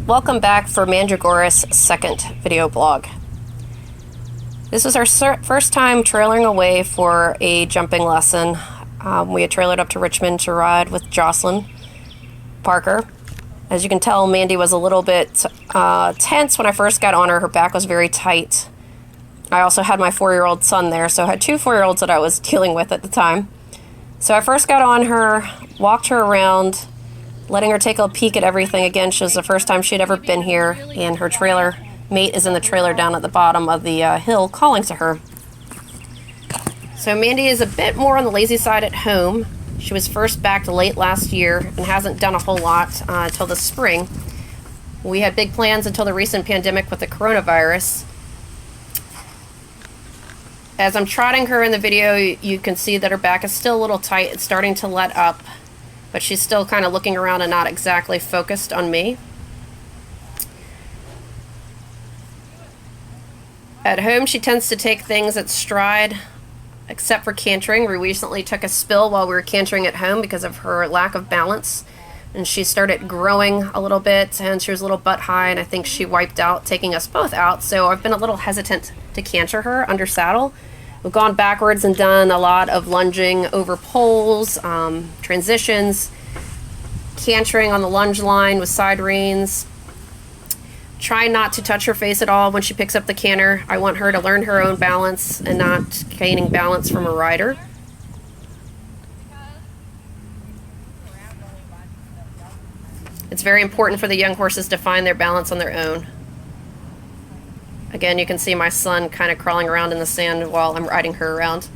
Welcome back for Mandragora's second video blog. This is our first time trailering away for a jumping lesson. We had trailered up to Richmond to ride with Jocelyn Parker. As you can tell, Mandy was a little bit tense when I first got on her. Her back was very tight. I also had my 4-year-old son there, so I had two 4-year-olds that I was dealing with at the time. So I first got on her, walked her around, letting her take a peek at everything. Again, she was the first time she'd ever been here, and her trailer mate is in the trailer down at the bottom of the hill calling to her. So Mandy is a bit more on the lazy side at home. She was first back late last year and hasn't done a whole lot until the spring. We had big plans until the recent pandemic with the coronavirus. As I'm trotting her in the video, you can see that her back is still a little tight. It's starting to let up, but she's still kind of looking around and not exactly focused on me. At home, she tends to take things at stride, except for cantering. We recently took a spill while we were cantering at home because of her lack of balance, and she started growing a little bit, and she was a little butt high, and I think she wiped out, taking us both out. So I've been a little hesitant to canter her under saddle. We've gone backwards and done a lot of lunging over poles, transitions, cantering on the lunge line with side reins. Try not to touch her face at all when she picks up the canter. I want her to learn her own balance and not gaining balance from a rider. It's very important for the young horses to find their balance on their own. Again, you can see my son kind of crawling around in the sand while I'm riding her around.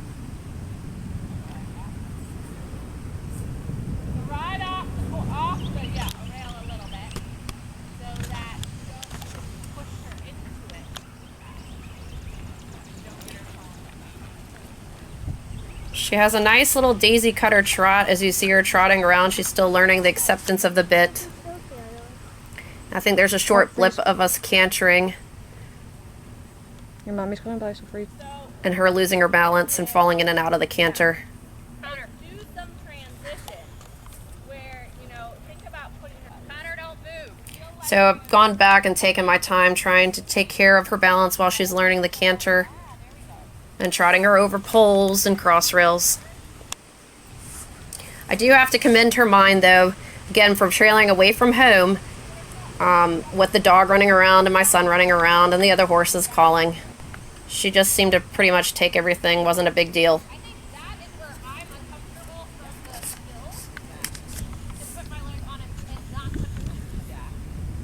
Right off the rail a little bit so that you don't push her into it. She has a nice little daisy cutter trot as you see her trotting around. She's still learning the acceptance of the bit. I think there's a short blip of us cantering. Your mommy's gonna buy some for you. And her losing her balance and falling in and out of the canter. Connor, do some transition where, think about putting her. Connor, don't move. So I've gone back and taken my time trying to take care of her balance while she's learning the canter and trotting her over poles and cross rails. I do have to commend her mind, though, again, from trailing away from home, with the dog running around and my son running around and the other horses calling. She just seemed to pretty much take everything, wasn't a big deal. I think that is where I'm uncomfortable from the skill. To put my leg on it and not touch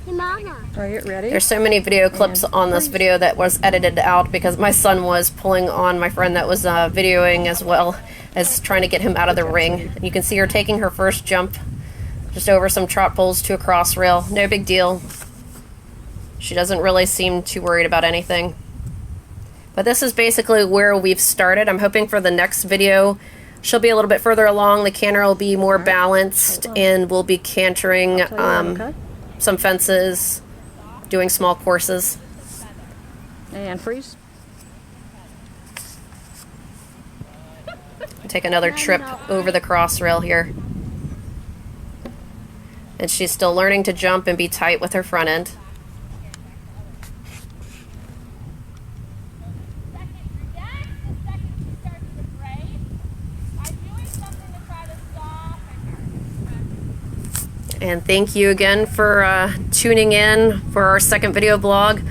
it. Mama. Are you ready? There's so many video clips on this video that was edited out because my son was pulling on my friend that was videoing as well as trying to get him out of the ring. You can see her taking her first jump just over some trot poles to a cross rail. No big deal. She doesn't really seem too worried about anything. But this is basically where we've started. I'm hoping for the next video she'll be a little bit further along. The canter will be more balanced, and we'll be cantering some fences, doing small courses. And freeze. Take another trip over the cross rail here. And she's still learning to jump and be tight with her front end. And thank you again for tuning in for our second video blog.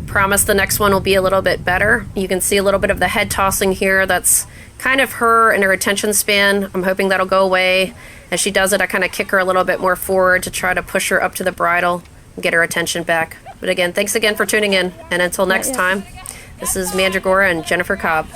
Promise the next one will be a little bit better. You can see a little bit of the head tossing here. That's kind of her and her attention span. I'm hoping that'll go away. As she does it, I kind of kick her a little bit more forward to try to push her up to the bridle and get her attention back. But again, thanks again for tuning in. And until next time, this is Mandragora and Jennifer Cobb.